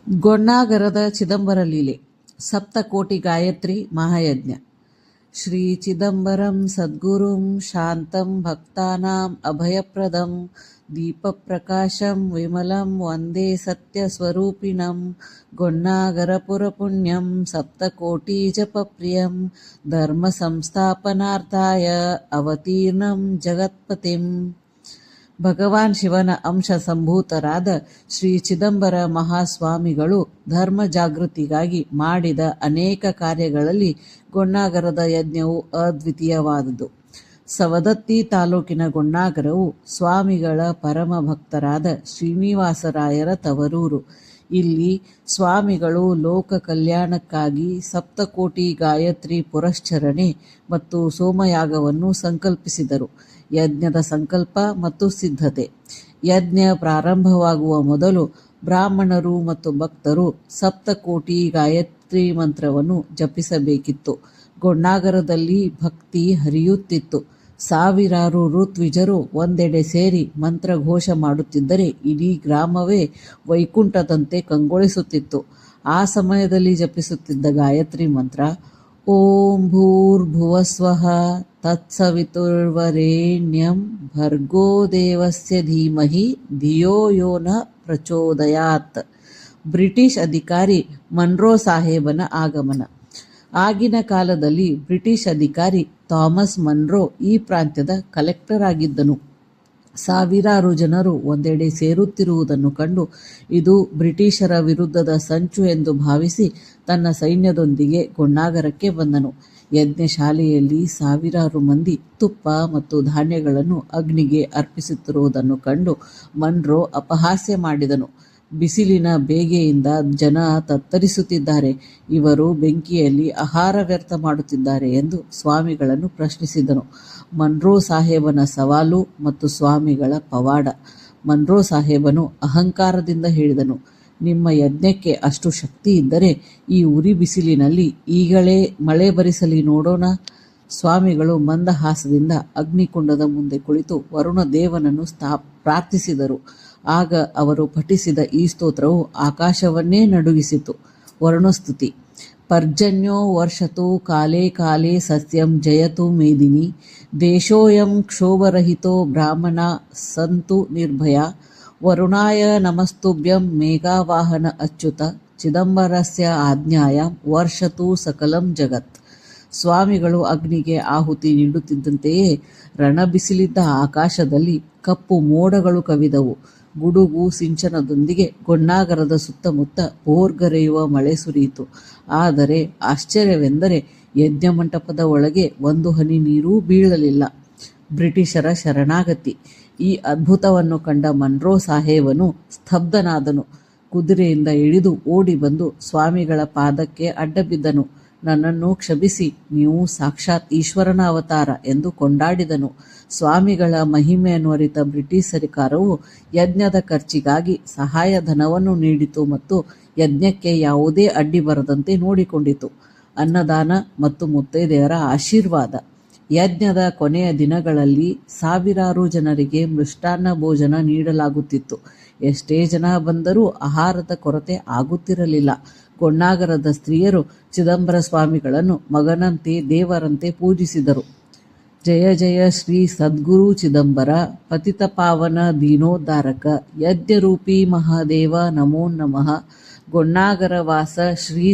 ಗೊಣ್ಣಾಗರದ ಚಿದಂಬರ ಲೀಲೆ. ಸಪ್ತಕೋಟಿ ಗಾಯತ್ರಿ ಮಹಾಯಜ್ಞ. ಶ್ರೀ ಚಿದಂಬರಂ ಸದ್ಗುರುಂ ಶಾಂತಂ ಭಕ್ತಾನಾಂ ಅಭಯಪ್ರದಂ ದೀಪಪ್ರಕಾಶಂ ವಿಮಲಂ ವಂದೇ ಸತ್ಯಸ್ವರೂಪಿಣಂ ಗೊಣ್ಣಾಗರಪುರಪುಣ್ಯಂ ಸಪ್ತಕೋಟಿ ಜಪಪ್ರಿಯಂ ಧರ್ಮ ಸಂಸ್ಥಾಪನಾರ್ಥಾಯ ಅವತೀರ್ಣಂ ಜಗತ್ಪತಿಂ. ಭಗವಾನ್ ಶಿವನ ಅಂಶ ಸಂಭೂತರಾದ ಶ್ರೀ ಚಿದಂಬರ ಮಹಾಸ್ವಾಮಿಗಳು ಧರ್ಮ ಜಾಗೃತಿಗಾಗಿ ಮಾಡಿದ ಅನೇಕ ಕಾರ್ಯಗಳಲ್ಲಿ ಗೊಣ್ಣಾಗರದ ಯಜ್ಞವು ಅದ್ವಿತೀಯವಾದುದು. ಸವದತ್ತಿ ತಾಲೂಕಿನ ಗೊಣ್ಣಾಗರವು ಸ್ವಾಮಿಗಳ ಪರಮ ಭಕ್ತರಾದ ಶ್ರೀನಿವಾಸರಾಯರ ತವರೂರು. ಇಲ್ಲಿ ಸ್ವಾಮಿಗಳು ಲೋಕ ಕಲ್ಯಾಣಕ್ಕಾಗಿ ಸಪ್ತಕೋಟಿ ಗಾಯತ್ರಿ ಪುರಶ್ಚರಣೆ ಮತ್ತು ಸೋಮಯಾಗವನ್ನು ಸಂಕಲ್ಪಿಸಿದರು. ಯಜ್ಞದ ಸಂಕಲ್ಪ ಮತ್ತು ಸಿದ್ಧತೆ. ಯಜ್ಞ ಪ್ರಾರಂಭವಾಗುವ ಮೊದಲು ಬ್ರಾಹ್ಮಣರು ಮತ್ತು ಭಕ್ತರು ಸಪ್ತಕೋಟಿ ಗಾಯತ್ರಿ ಮಂತ್ರವನ್ನು ಜಪಿಸಬೇಕಿತ್ತು. ಗೊಣ್ಣಾಗರದಲ್ಲಿ ಭಕ್ತಿ ಹರಿಯುತ್ತಿತ್ತು. ಸಾವಿರಾರು ಋತ್ವಿಜರು ಒಂದೆಡೆ ಸೇರಿ ಮಂತ್ರಘೋಷ ಮಾಡುತ್ತಿದ್ದರೆ ಇಡೀ ಗ್ರಾಮವೇ ವೈಕುಂಠದಂತೆ ಕಂಗೊಳಿಸುತ್ತಿತ್ತು. ಆ ಸಮಯದಲ್ಲಿ ಜಪಿಸುತ್ತಿದ್ದ ಗಾಯತ್ರಿ ಮಂತ್ರ ಓಂ ಭೂರ್ಭುವಸ್ವಃ ತತ್ಸವಿತುರ್ವರೆಣ್ಯಂ ಭರ್ಗೋ ದೇವಸ್ಯ ಧೀಮಹಿ ಧಿಯೋ ಯೋ ನ ಪ್ರಚೋದಯಾತ್. ಬ್ರಿಟಿಷ್ ಅಧಿಕಾರಿ ಮನ್ರೋ ಸಾಹೇಬನ ಆಗಮನ. ಆಗಿನ ಕಾಲದಲ್ಲಿ ಬ್ರಿಟಿಷ್ ಅಧಿಕಾರಿ ಥಾಮಸ್ ಮನ್ರೋ ಈ ಪ್ರಾಂತ್ಯದ ಕಲೆಕ್ಟರ್ ಆಗಿದ್ದನು. ಸಾವಿರಾರು ಜನರು ಒಂದೆಡೆ ಸೇರುತ್ತಿರುವುದನ್ನು ಕಂಡು ಇದು ಬ್ರಿಟಿಷರ ವಿರುದ್ಧದ ಸಂಚು ಎಂದು ಭಾವಿಸಿ ತನ್ನ ಸೈನ್ಯದೊಂದಿಗೆ ಗೊಣ್ಣಾಗರಕ್ಕೆ ಬಂದನು. ಯಜ್ಞಶಾಲೆಯಲ್ಲಿ ಸಾವಿರಾರು ಮಂದಿ ತುಪ್ಪ ಮತ್ತು ಧಾನ್ಯಗಳನ್ನು ಅಗ್ನಿಗೆ ಅರ್ಪಿಸುತ್ತಿರುವುದನ್ನು ಕಂಡು ಮನ್ರೋ ಅಪಹಾಸ್ಯ ಮಾಡಿದನು. ಬಿಸಿಲಿನ ಬೇಗೆಯಿಂದ ಜನ ತತ್ತರಿಸುತ್ತಿದ್ದಾರೆ, ಇವರು ಬೆಂಕಿಯಲ್ಲಿ ಆಹಾರ ವ್ಯರ್ಥ ಮಾಡುತ್ತಿದ್ದಾರೆ ಎಂದು ಸ್ವಾಮಿಗಳನ್ನು ಪ್ರಶ್ನಿಸಿದನು. ಮನ್ರೋ ಸಾಹೇಬನ ಸವಾಲು ಮತ್ತು ಸ್ವಾಮಿಗಳ ಪವಾಡ. ಮನ್ರೋ ಸಾಹೇಬನು ಅಹಂಕಾರದಿಂದ ಹೇಳಿದನು, ನಿಮ್ಮ ಯಜ್ಞಕ್ಕೆ ಅಷ್ಟು ಶಕ್ತಿ ಇದ್ದರೆ ಈ ಉರಿ ಬಿಸಿಲಿನಲ್ಲಿ ಈಗಲೇ ಮಳೆ ಬರಿಸಲಿ ನೋಡೋಣ. ಸ್ವಾಮಿಗಳು ಮಂದಹಾಸದಿಂದ ಅಗ್ನಿಕುಂಡದ ಮುಂದೆ ಕುಳಿತು ವರುಣ ದೇವನನ್ನು ಪ್ರಾರ್ಥಿಸಿದರು. ಆಗ ಅವರು ಪಠಿಸಿದ ಈ ಸ್ತೋತ್ರವು ಆಕಾಶವನ್ನೇ ನಡುಗಿಸಿತು. ವರುಣಸ್ತುತಿ. ಪರ್ಜನ್ಯೋ ವರ್ಷತು ಕಾಲೇ ಕಾಲೇ ಸಸ್ಯಂ ಜಯತು ಮೇದಿನಿ ದೇಶೋಯಂ ಕ್ಷೋಭರಹಿತೋ ಬ್ರಾಹ್ಮಣ ಸಂತು ನಿರ್ಭಯ ವರುಣಾಯ ನಮಸ್ತುಭ್ಯಂ ಮೇಘಾವಾಹನ ಅಚ್ಯುತ ಚಿದಂಬರಸ್ಯ ಆಜ್ಞಾಯಾಂ ವರ್ಷತು ಸಕಲಂ ಜಗತ್. ಸ್ವಾಮಿಗಳು ಅಗ್ನಿಗೆ ಆಹುತಿ ನೀಡುತ್ತಿದ್ದಂತೆಯೇ ರಣಬಿಸಿಲಿದ್ದ ಆಕಾಶದಲ್ಲಿ ಕಪ್ಪು ಮೋಡಗಳು ಕವಿದವು. ಗುಡುಗು ಸಿಂಚನದೊಂದಿಗೆ ಗೊಣ್ಣಾಗರದ ಸುತ್ತಮುತ್ತ ಭೋರ್ಗರೆಯುವ ಮಳೆ ಸುರಿಯಿತು. ಆದರೆ ಆಶ್ಚರ್ಯವೆಂದರೆ ಯಜ್ಞ ಮಂಟಪದ ಒಳಗೆ ಒಂದು ಹನಿ ನೀರೂ ಬೀಳಲಿಲ್ಲ. ಬ್ರಿಟಿಷರ ಶರಣಾಗತಿ. ಈ ಅದ್ಭುತವನ್ನು ಕಂಡ ಮನ್ರೋ ಸಾಹೇಬನು ಸ್ತಬ್ಧನಾದನು. ಕುದುರೆಯಿಂದ ಇಳಿದು ಓಡಿ ಬಂದು ಸ್ವಾಮಿಗಳ ಪಾದಕ್ಕೆ ಅಡ್ಡಬಿದ್ದನು. ನನ್ನನ್ನು ಕ್ಷಮಿಸಿ, ನೀವು ಸಾಕ್ಷಾತ್ ಈಶ್ವರನ ಅವತಾರ ಎಂದು ಕೊಂಡಾಡಿದನು. ಸ್ವಾಮಿಗಳ ಮಹಿಮೆಯನ್ನು ಅರಿತ ಬ್ರಿಟಿಷ್ ಸರ್ಕಾರವು ಯಜ್ಞದ ಖರ್ಚಿಗಾಗಿ ಸಹಾಯಧನವನ್ನು ನೀಡಿತು ಮತ್ತು ಯಜ್ಞಕ್ಕೆ ಯಾವುದೇ ಅಡ್ಡಿ ಬರದಂತೆ ನೋಡಿಕೊಂಡಿತು. ಅನ್ನದಾನ ಮತ್ತು ಮುತ್ತೈದೆಯರ ಆಶೀರ್ವಾದ. ಯಜ್ಞದ ಕೊನೆಯ ದಿನಗಳಲ್ಲಿ ಸಾವಿರಾರು ಜನರಿಗೆ ಮೃಷ್ಟಾನ್ನ ಭೋಜನ ನೀಡಲಾಗುತ್ತಿತ್ತು. ಎಷ್ಟೇ ಜನ ಬಂದರೂ ಆಹಾರದ ಕೊರತೆ ಆಗುತ್ತಿರಲಿಲ್ಲ. ಗೊಣ್ಣಾಗರದ ಸ್ತ್ರೀಯರು ಚಿದಂಬರ ಸ್ವಾಮಿಗಳನ್ನು ಮಗನಂತೆ ದೇವರಂತೆ ಪೂಜಿಸಿದರು. ಜಯ ಜಯ ಶ್ರೀ ಸದ್ಗುರು ಚಿದಂಬರ ಪತಿತ ಪಾವನ ದೀನೋದ್ಧಾರಕ ಯಜ್ಞರೂಪಿ ಮಹಾದೇವ ನಮೋ ನಮಃ. ಗೊಣ್ಣಾಗರ ವಾಸ ಶ್ರೀ